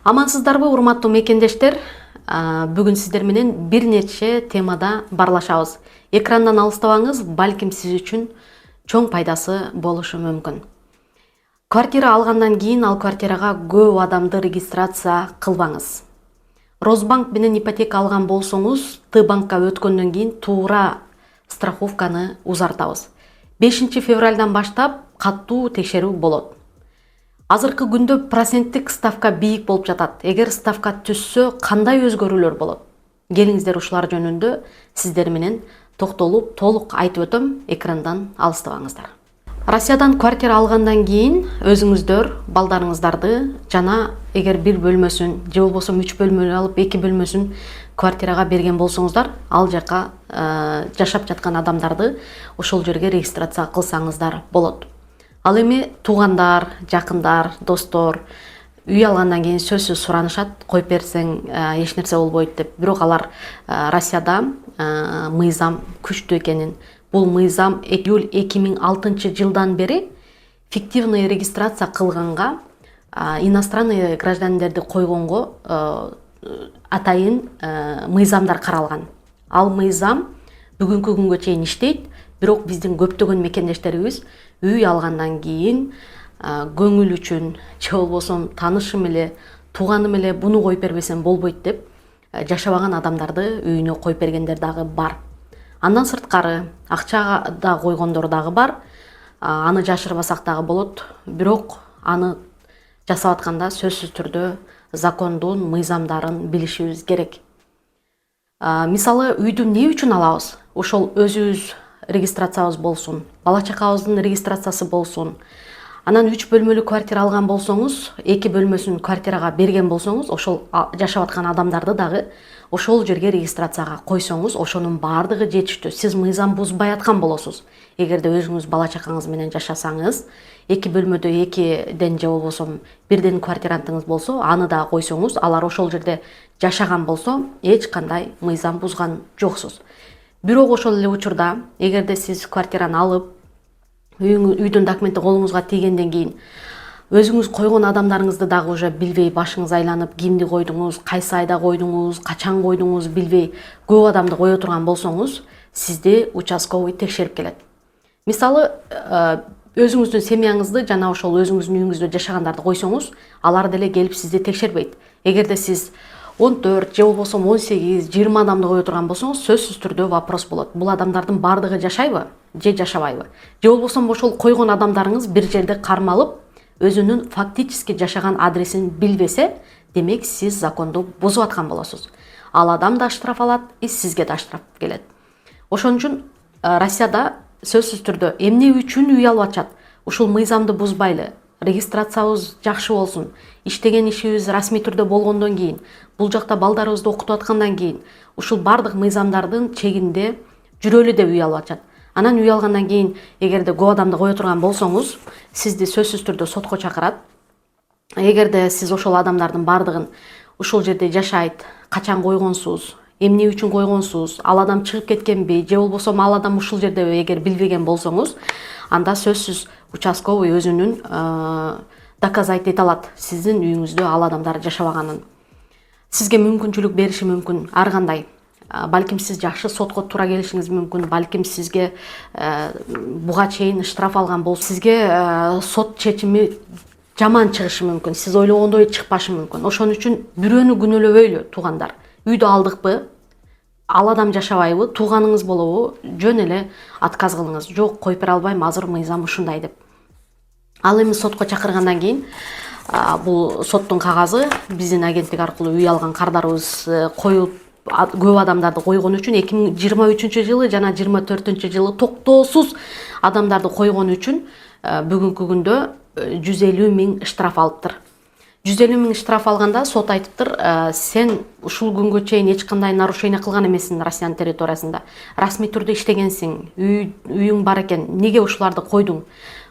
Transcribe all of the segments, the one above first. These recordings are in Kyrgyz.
Амансыздарбы, урматтуу мекендештер? Бүгүн сиздер менен бир нече темада барлашабыз. Экрандан алыстабаңыз, балким сиз үчүн чоң пайдасы болушу мүмкүн. Квартира алгандан кийин ал квартирага көп адамды регистрация кылбаңыз. Росбанк менен ипотека алган болсоңуз, Т-банкка өткөндөн кийин туура страховканы узартабыз. 5 февралдан баштап катуу текшерүү болот. Азыркы күндө проценттик ставка бийик болуп жатат. Эгер ставка түссө, кандай өзгөрүүлөр болот? Келиңиздер ушулар жөнүндө сиздер менен токтолуп, толук айтып өтөм, экрандан алыстабаңыздар. Россиядан квартира алгандан кийин өзүңүздөр балдарыңыздарды жана эгер бир бөлмөсүн, же болбосо 3 бөлмөлүү алып 2 бөлмөсүн квартирага берген болсоңуздар, ал жака жашап жаткан адамдарды ошол жерге регистрация кылсаңыздар болот. Ал эми туугандар, жакындар, достор үй алгандан кийин сөзсүз суранышат, коюп берсең эч нерсе болбойт деп. Бирок алар Россияда мыйзам күчтүү экенин, бул мыйзам июль 2006 жылдан бери фиктивный регистрация кылганга, иностранный граждандерди койгонго атайын мыйзамдар каралган. Ал мыйзам бүгүнкү күнгө чейин иштейт, бирок биздин көптөгөн мекендештерибиз үй алгандан кийин көңүл үчүн, же болбосо таанышым эле, тууганым эле буну коюп бербесем болбойт деп жашабаган адамдарды үйүнө коюп бергендер дагы бар. Андан сырткары акчага да койгондор дагы бар. Аны жашырбасак дагы болот, бирок аны жасап атканда сөзсүз түрдө закондун мыйзамдарын билишибиз керек. Мисалы, үйдү эмне үчүн алабыз? Ошол өзүбүз регистрациябыз болсун, бала чакабыздын регистрациясы болсун. Анан 3 бөлмөлүү квартира алган болсоңуз, 2 бөлмөсүн квартирага берген болсоңуз, ошол жашап аткан адамдарды дагы ошол жерге регистрацияга койсоңуз, ошонун баардыгы жетиштүү. Сиз мыйзам бузбай аткан болосуз. Эгерде өзүңүз бала чакаңыз менен жашасаңыз, 2 бөлмөдө 2ден же болбосо бирден квартирантыңыз болсо, аны да койсоңуз, алар ошол жерде жашаган болсо, эч кандай мыйзам бузган жоксуз. Бирок ошол эле учурда, эгерде сиз квартираны алып, үйдүн документи колуңузга тийгенден кийин өзүңүз койгон адамдарыңызды дагы уже билбей, башыңыз айланып, кимди койдуңуз, кайсы айда койдуңуз, качан койдуңуз билбей, көп адамды кое турган болсоңуз, сизди участковый текшерип келет. Мисалы, өзүңүздүн семьяңызды жана ошол өзүңүздүн үйүңүздө жашагандарды койсоңуз, алар деле келип сизди текшербейт. Эгерде сиз 14 же болбосо 18, 20 адамды кое турган болсоңуз, сөзсүз түрдө вопрос болот. Бул адамдардын баардыгы жашайбы же жашабайбы? Же болбосо ошол койгон адамдарыңыз бир жерде кармалып, өзүнүн фактически жашаган адресин билбесе, демек сиз законду бузуп аткан болосуз. Ал адам да штраф алат, и сизге да штраф келет. Ошон үчүн Россияда сөзсүз түрдө эмне үчүн үй алып атышат? Ушул мыйзамды бузбайлы, регистрациябыз жакшы болсун, иштеген ишибиз расмий түрдө болгондон кийин, бул жакта балдарыбызды окутуп аткандан кийин, ушул бардык мыйзамдардын чегинде жүрөлү деп үй алып атышат. Анан үй алгандан кийин, эгерде көп адамды кое турган болсоңуз, сизди сөзсүз түрдө сотко чакырат. Эгерде сиз ошол адамдардын бардыгын ушул жерде жашайт, качан койгонсуз, эмне үчүн койгонсуз, ал адам чыгып кеткенби, же болбосо ал адам ушул жерде эгер билбеген болсоңуз, анда сөзсүз участковый өзүнүн доказать эте алат сиздин үйүңүздө ал адамдар жашабаганын. Сизге мүмкүнчүлүк бериши мүмкүн ар кандай. Балким сиз жакшы сотко туура келишиңиз мүмкүн, балким сизге буга чейин штраф алган болуп, сизге сот чечими жаман чыгышы мүмкүн, сиз ойлогондой чыкпашы мүмкүн. Ошон үчүн бирөөнү күнөөлөбөйлү, туугандар. Үйдү алдыкпы, ал адам жашабайбы, тууганыңыз болобу, жөн эле отказ кылыңыз. Жок, коюп бере албайм, азыр мыйзам ушундай деп. Ал эми сотко чакыргандан кийин, бул соттун кагазы биздин агенттик аркылуу үй алган кардарыбыз коюп, көп адамдарды койгон үчүн 2023 жана 2024 токтоосуз адамдарды койгон үчүн бүгүнкү күндө 150 000 штраф алыптыр. 150 000 штраф алганда сот айтыптыр, сен ушул күнгө чейин эч кандай нарушение кылган эмессиң Россиянын территориясында. Расмий түрдө иштегенсиң, үйүң бар экен, неге ушуларды койдуң?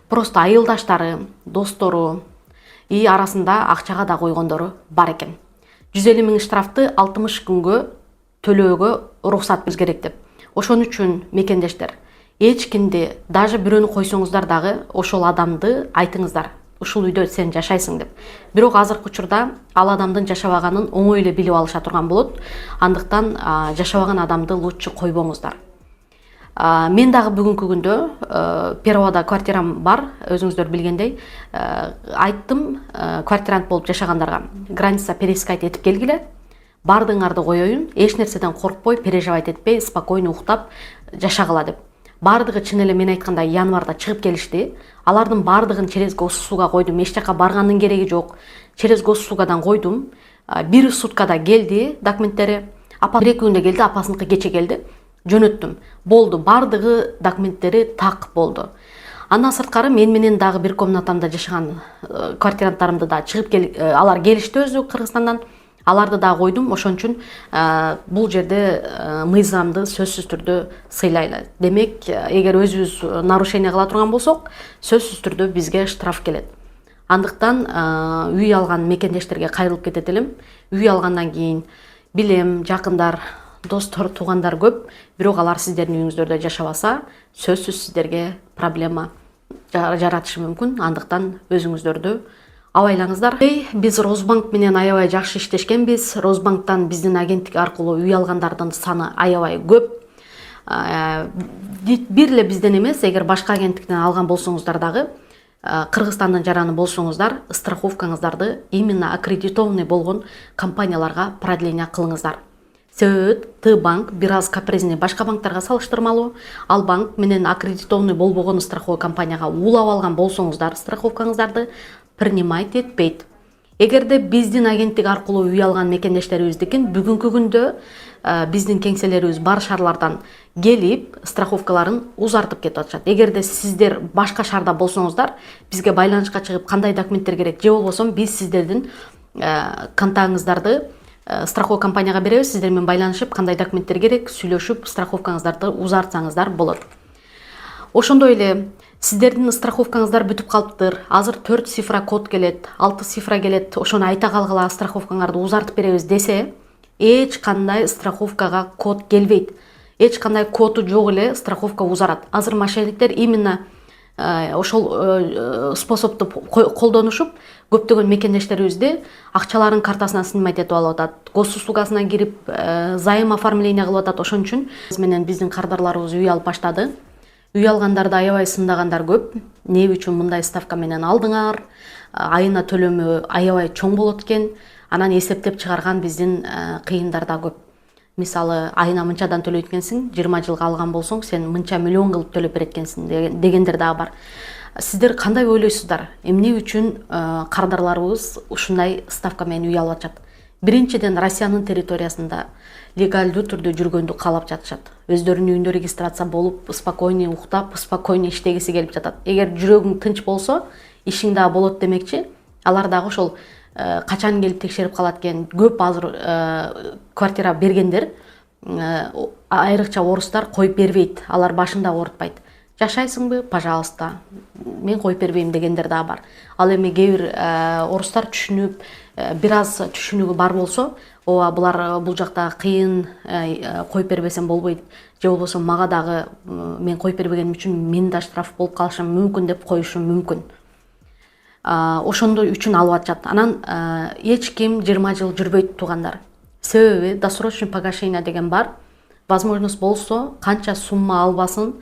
Просто айылдаштары, достору и арасында акчага да койгондору бар экен. 150 000 штрафты 60 күнгө төлөөгө уруксат биз керек деп. Ошон үчүн мекендештер, эч кимди, даже бирөөнү койсоңуздар дагы ошол адамды айтыңыздар. ушул үйдө сен жашайсың деп. Бирок азыркы учурда ал адамдын жашабаганын оңой эле билип алыша турган болот. Андыктан жашабаган адамды лучше койбоңуздар. Мен дагы бүгүнкү күндө Перовода квартирам бар, өзүңүздөр билгендей. Айттым квартирант болуп жашагандарга, граница переискать этип келгиле. Бардыңарды коеюн, эч нерседен коркпой, переживать этпей, спокойно уктап жашагыла деп. Бардыгы чын эле мен айткандай январда чыгып келишти. Алардын бардыгын через госуслуга койдум. Эч жака барганын кереги жок. Через госуслугадан койдум. Бир суткада келди документтери. Апа 1-2 күндө келди, апасыныкы кече келди. Жөнөттүм. Болду, бардыгы документтери так болду. Андан сырткары мен менен дагы бир комнатамда жашаган квартиранттарымды да чыгып алар келишти өзү Кыргызстандан. Аларды да койдум, ошон үчүн бул жерде мыйзамды сөзсүз түрдө сыйлайлы. Демек, эгер өзүбүз нарушение кыла турган болсок, сөзсүз түрдө бизге штраф келет. Андыктан үй алган мекендештерге кайрылып кетет элем. Үй алгандан кийин билем, жакындар, достор, туугандар көп, бирок алар сиздердин үйүңүздөрдө жашабаса, сөзсүз сиздерге проблема жаратышы мүмкүн. Андыктан өзүңүздөрдү абайлаңыздар. Биз Росбанк менен аябай жакшы иштешкенбиз. Росбанктан биздин агенттик аркылуу үй алгандардын саны аябай көп. Бир эле бизден эмес, эгер башка агенттиктен алган болсоңуздар дагы, Кыргызстандын жараны болсоңуздар, страховкаңыздарды именно аккредитованный болгон компанияларга продление кылыңыздар. Себеби Т-банк бир аз капризный башка банктарга салыштырмалуу. Ал банк менен аккредитованный болбогон страховой компанияга улап алган болсоңуздар, страховкаңыздарды принимать этпейт. Эгерде биздин агенттик аркылуу үй алган мекендештерибиздикин бүгүнкү күндө биздин кеңселерибиз бар шаарлардан келип страховкаларын узартып кетип атышат. Эгерде сиздер башка шаарда болсоңуздар, бизге байланышка чыгып кандай документтер керек, же болбосо биз сиздердин контагыңыздарды страховка компанияга беребиз, сиздер менен байланышып, кандай документтер керек, сүйлөшүп, страховкаңыздарды узартсаңыздар болот. Ошондой эле сиздердин страховкаңыздар бүтүп калыптыр. Азыр 4 цифра код келет, 6 цифра келет. Ошону айта калгыла, страховкаңарды узартып беребиз десе, эч кандай страховкага код келбейт. Эч кандай коду жок эле страховка узарат. Азыр мошенниктер именно ошол способду колдонушуп, көптөгөн мекендештерибизди акчаларын картасына снимать этип алып атат, госуслугасына кирип займ оформление кылып атат. Ошон үчүн биз менен биздин кардарларыбыз үй алып баштады. Үй алгандарды аябай сындагандар көп. Не үчүн мындай ставка менен алдыңар? Айына төлөмү аябай чоң болот экен. Анан эсептеп чыгарган биздин кыйындар да көп. Мисалы, айына мынчадан төлөйт экенсиң, 20 жылга алган болсоң, сен мынча миллион кылып төлөп берет экенсиң дегендер дагы бар. Сиздер кандай ойлойсуздар? Эмне үчүн кардарларыбыз ушундай ставка менен үй алып атышат? Биринчиден, Россиянын территориясында легальдуу түрдө жүргөндү каалап жатышат. Өздөрүнүн үйүндө регистрация болуп, спокойно уктап, спокойно иштегиси келип жатат. Эгер жүрөгүң тынч болсо, ишиң дагы болот демекчи. Алар дагы ошол качан келип текшерип калат экен. Көп азыр квартира бергендер, айрыкча орустар коюп бербейт. Алар башында оорутпайт. Жашайсыңбы? Пожалуйста. Мен коюп бербейм дегендер дагы бар. Ал эми кээ бир орустар түшүнүп, бир аз түшүнүгү бар болсо, ооба булар бул жакта кыйын, коюп бербесем болбойт, же болбосо мага дагы мен коюп бербегеним үчүн мен да штраф болуп калышым мүмкүн деп коюшу мүмкүн. Ошондой үчүн алып атышат. Анан эч ким 20 жыл жүрбөйт туугандар. Себеби досрочный погашение деген бар. Возможность болсо, канча сумма албасын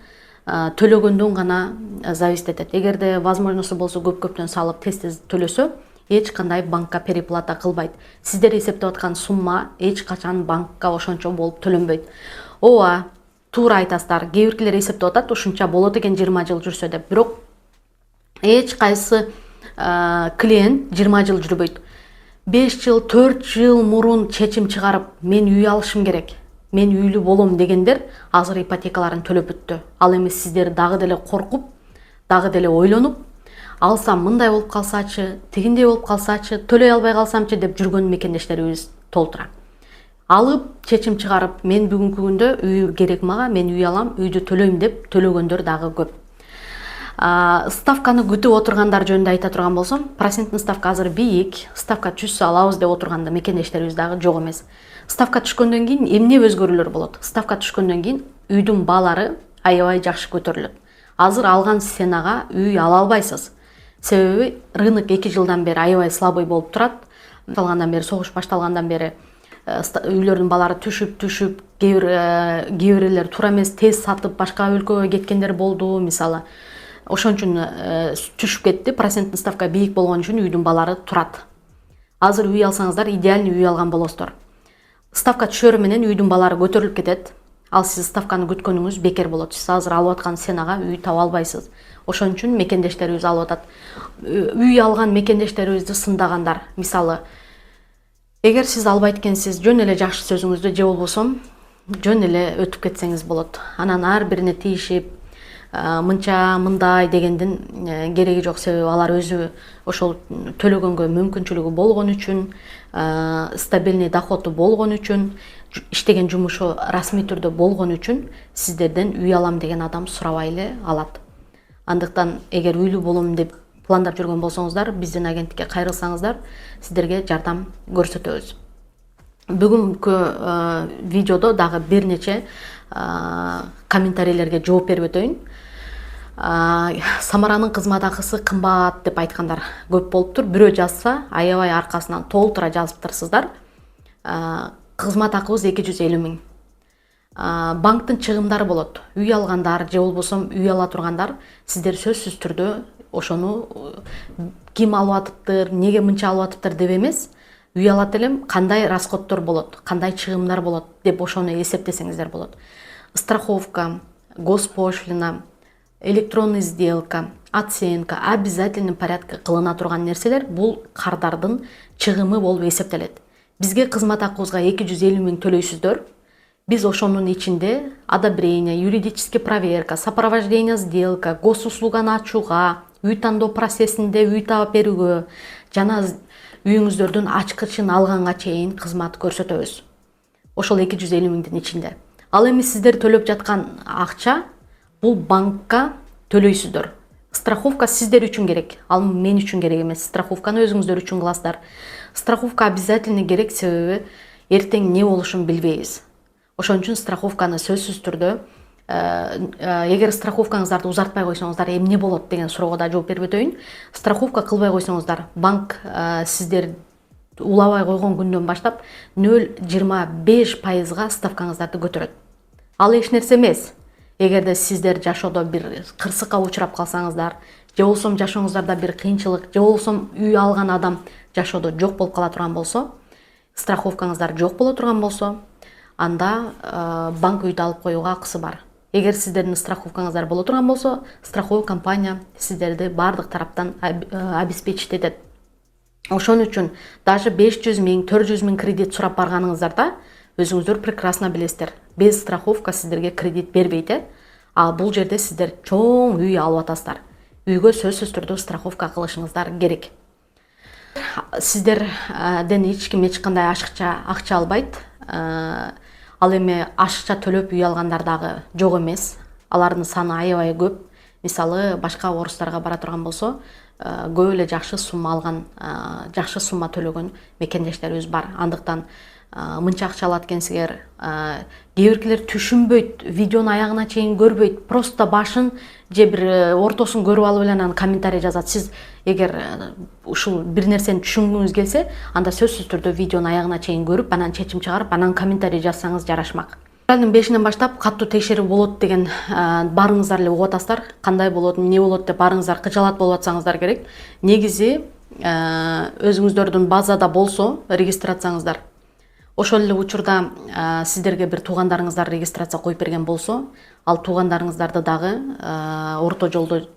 төлөгөндөн гана зависит этет. Эгерде возможность болсо көп-көптөн салып тез-тез төлөсө, эч кандай банкка переплата кылбайт. Сиздер эсептеп аткан сумма эч качан банкка ошончо болуп төлөнбөйт. Ооба, туура айтасыздар. Кээ биркилер эсептеп атат, ушунча болот экен 20 жыл жүрсө деп. Бирок эч кайсы клиент 20 жыл жүрбөйт. 5 жыл, 4 жыл мурун чечим чыгарып, мен үй алышым керек, мен үйлүү болом дегендер азыр ипотекаларын төлөп бүттү. Ал эми сиздер дагы деле коркуп, дагы деле ойлонуп, алсам мындай болуп калсачы, тигиндей болуп калсачы, төлөй албай калсамчы деп жүргөн мекендештерибиз толтура. Алып, чечим чыгарып, мен бүгүнкү күндө үй керек мага, мен үй алам, үйдү төлөйм деп төлөгөндөр дагы көп. Ставканы күтүп отургандар жөнүндө айта турган болсом, проценттин ставка азыр бийик, ставка түшсө алабыз деп отурганда мекендештерибиз дагы жок эмес. Ставка түшкөндөн кийин эмне өзгөрүүлөр болот? Ставка түшкөндөн кийин үйдүн баалары аябай жакшы көтөрүлөт. Азыр алган ценага үй ала албайсыз. Себеби рынок 2 жылдан бери аябай слабый болуп турат. Башталгандан бери, согуш башталгандан бери үйлөрдүн баалары түшүп, кээ бирлер туура эмес тез сатып башка өлкөгө кеткендер болду, мисалы. Ошон үчүн түшүп кетти, проценттик ставка бийик болгон үчүн үйдүн баалары турат. Азыр үй алсаңыздар, идеальный үй алган болосуздар. Ставка түшөрү менен үйдүн баалары көтөрүлүп кетет. Ал сиз ставканы күткөнүңүз бекер болот. Сиз азыр алып аткан ценага үй таба албайсыз. Ошон үчүн мекендештерибиз алып атат. Үй алган мекендештерибизди сындагандар, мисалы, эгер сиз албайт экенсиз, жөн эле жакшы сөзүңүздү же болбосо жөн эле өтүп кетсеңиз болот. Анан ар бирине тийишип, мынча мындай дегендин кереги жок. Себеби алар өзү ошол төлөгөнгө мүмкүнчүлүгү болгон үчүн, стабильный доходу болгон үчүн, иштеген жумушу расмий түрдө болгон үчүн сиздерден үй алам деген адам сурабай эле алат. Андыктан эгер үйлүү болом деп пландап жүргөн болсоңуздар, биздин агенттикке кайрылсаңыздар, сиздерге жардам көрсөтөбүз. Бүгүнкү видеодо дагы бир нече комментарийлерге жооп берип өтөйүн. Самаранын кызмат акысы кымбат деп айткандар көп болуптур. Бирөө жазса, аябай аркасынан толтура жазыптырсыздар. Кызмат акыбыз 250 000. Банктын чыгымдары болот. Үй алгандар же болбосо үй ала тургандар, сиздер сөзсүз түрдө ошону ким алып атыптыр, неге мынча алып атыптыр деп эмес, үй алат элем, кандай расходдор болот, кандай чыгымдар болот деп ошону эсептесеңиздер болот. Страховка, госпошлина, электронный сделка, оценка обязательный порядка кылына турган нерселер бул кардардын чыгымы болуп эсептелет. Бизге кызмат акыбызга 250 000 төлөйсүздөр. Биз ошонун ичинде одобрение, юридический проверка, сопровождение сделка, госуслуганы ачууга, үй тандоо процессинде үй таап берүүгө жана үйүңүздөрдүн ачкычын алганга чейин кызмат көрсөтөбүз. Ошол 250 000дин ичинде. Ал эми сиздер төлөп жаткан акча бул банкка төлөйсүздөр. Страховка сиздер үчүн керек, ал мен үчүн керек эмес. Страховканы өзүңүздөр үчүн кыласыздар. Страховка обязательно керек, себеби эртең не болушун билбейбиз. Ошон үчүн страховканы сөзсүз түрдө, эгер страховкаңыздарды узартпай койсоңуздар, эмне болот деген суроого да жооп берип өтөйүн. Страховка кылбай койсоңуздар, банк сиздер улабай койгон күндөн баштап 0,25% ставкаңыздарды көтөрөт. Ал эч нерсе эмес. Эгерде сиздер жашоодо бир кырсыкка учурап калсаңыздар, же болбосо жашооңуздарда бир кыйынчылык, же болбосо үй алган адам жашоодо жок болуп кала турган болсо, страховкаңыздар жок боло турган болсо, анда банк үйдү алып коюуга акысы бар. Эгер сиздердин страховкаңыздар боло турган болсо, страховой компания сиздерди бардык тараптан обеспечить этет. Ошон үчүн даже 500 000, 400 000 кредит сурап барганыңыздарда өзүңүздөр прекрасно билесиздер. Без страховка сиздерге кредит бербейт. А бул жерде сиздер чоң үй алып атасыздар. Үйгө сөзсүз түрдө страховка кылышыңыздар керек. Сиздерден эч ким эч кандай акча албайт. Ал эми ашыкча төлөп үй алгандар дагы жок эмес. Алардын саны аябай көп. Мисалы, башка орустарга бара турган болсо, көп эле жакшы сумма алган, жакшы сумма төлөгөн мекендештерибиз бар. Андыктан мынча акча алат экенсиңер, кээ биркилер түшүнбөйт, видеону аягына чейин көрбөйт, просто башын же бир ортосун көрүп алып эле анан комментарий жазат. Сиз эгер ушул бир нерсени түшүнгүңүз келсе, анда сөзсүз түрдө видеону аягына чейин көрүп, анан чечим чыгарып, анан комментарий жазсаңыз жарашмак. Февралдын 5-нен баштап каттуу текшерүү болот деген барыңыздар эле угуп атасыздар. Кандай болот, эмне болот деп барыңыздар кыжалат болуп атсаңыздар керек. Негизи өзүңүздөрдүн базада болсо регистрацияңыздар. Ошол эле учурда сиздерге бир туугандарыңыздар регистрация коюп берген болсо, ал туугандарыңыздарды дагы орто жолдо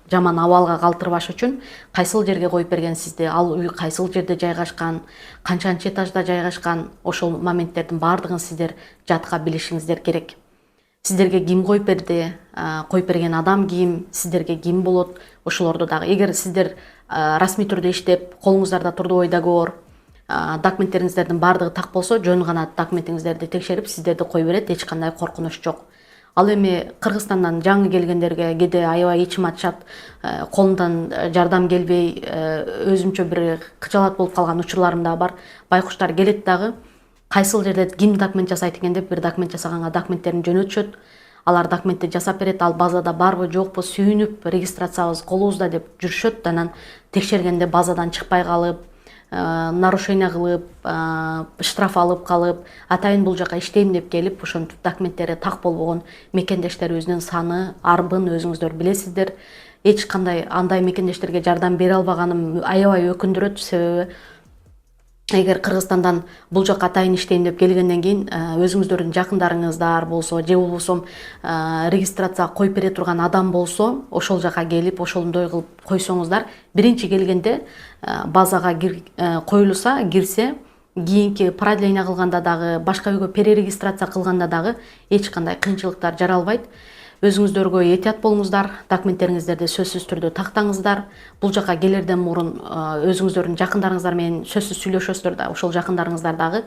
жаман абалга калтырбаш үчүн кайсыл жерге коюп берген сизди, ал үй кайсыл жерде жайгашкан, канчанчы этажда жайгашкан, ошол моменттердин баардыгын сиздер жатка билишиңиздер керек. Сиздерге ким коюп берди, коюп берген адам ким, сиздерге ким болот, ошолорду дагы. Эгер сиздер расмий түрдө иштеп, колуңуздарда трудовой договор, документтериңиздердин баардыгы так болсо, жөн гана документиңиздерди текшерип, сиздерди коюп берет, эч кандай коркунуч жок. Ал эми Кыргызстандан жаңы келгендерге кээде аябай ичим ачат, колундан жардам келбей, өзүмчө бир кыжалат болуп калган учурларым да бар. Байкуштар келет дагы, кайсыл жерде ким документ жасайт экен деп бир документ жасаганга документтерин жөнөтүшөт. алар документти жасап берет, ал базада барбы жокпу сүйүнүп регистрациябыз колубузда деп жүрүшөт. Анан текшергенде базадан чыкпай калып, нарушение кылып, штраф алып калып, атайын бул жака иштейм деп келип, ошентип документтери так болбогон мекендештерибиздин саны арбын өзүңүздөр билесиздер. Эч кандай андай мекендештерге жардам бере албаганым аябай өкүндүрөт, себеби эгер Кыргызстандан бул жака атайын иштейм деп келгенден кийин өзүңүздөрдүн жакындарыңыздар болсо же болбосо регистрация коюп бере турган адам болсо, ошол жака келип ошондой кылып койсоңуздар, биринчи келгенде базага коюлса, кирсе, кийинки продление кылганда дагы, башка үйгө перерегистрация кылганда дагы эч кандай кыйынчылыктар жаралбайт. Өзүңүздөргө этият болуңуздар, документтериңиздерди сөзсүз түрдө тактаңыздар. Бул жака келерден мурун өзүңүздөрдүн жакындарыңыздар менен сөзсүз сүйлөшөсүздөр да, ошол жакындарыңыздар дагы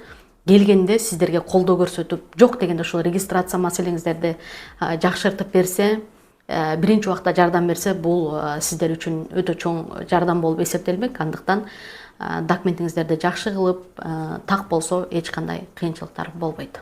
келгенде сиздерге колдоо көрсөтүп, жок дегенде ошол регистрация маселеңиздерди жакшыртып берсе, биринчи убакта жардам берсе, бул сиздер үчүн өтө чоң жардам болуп эсептелмек. Андыктан документиңиздерди жакшы кылып, так болсо эч кандай кыйынчылыктар болбойт.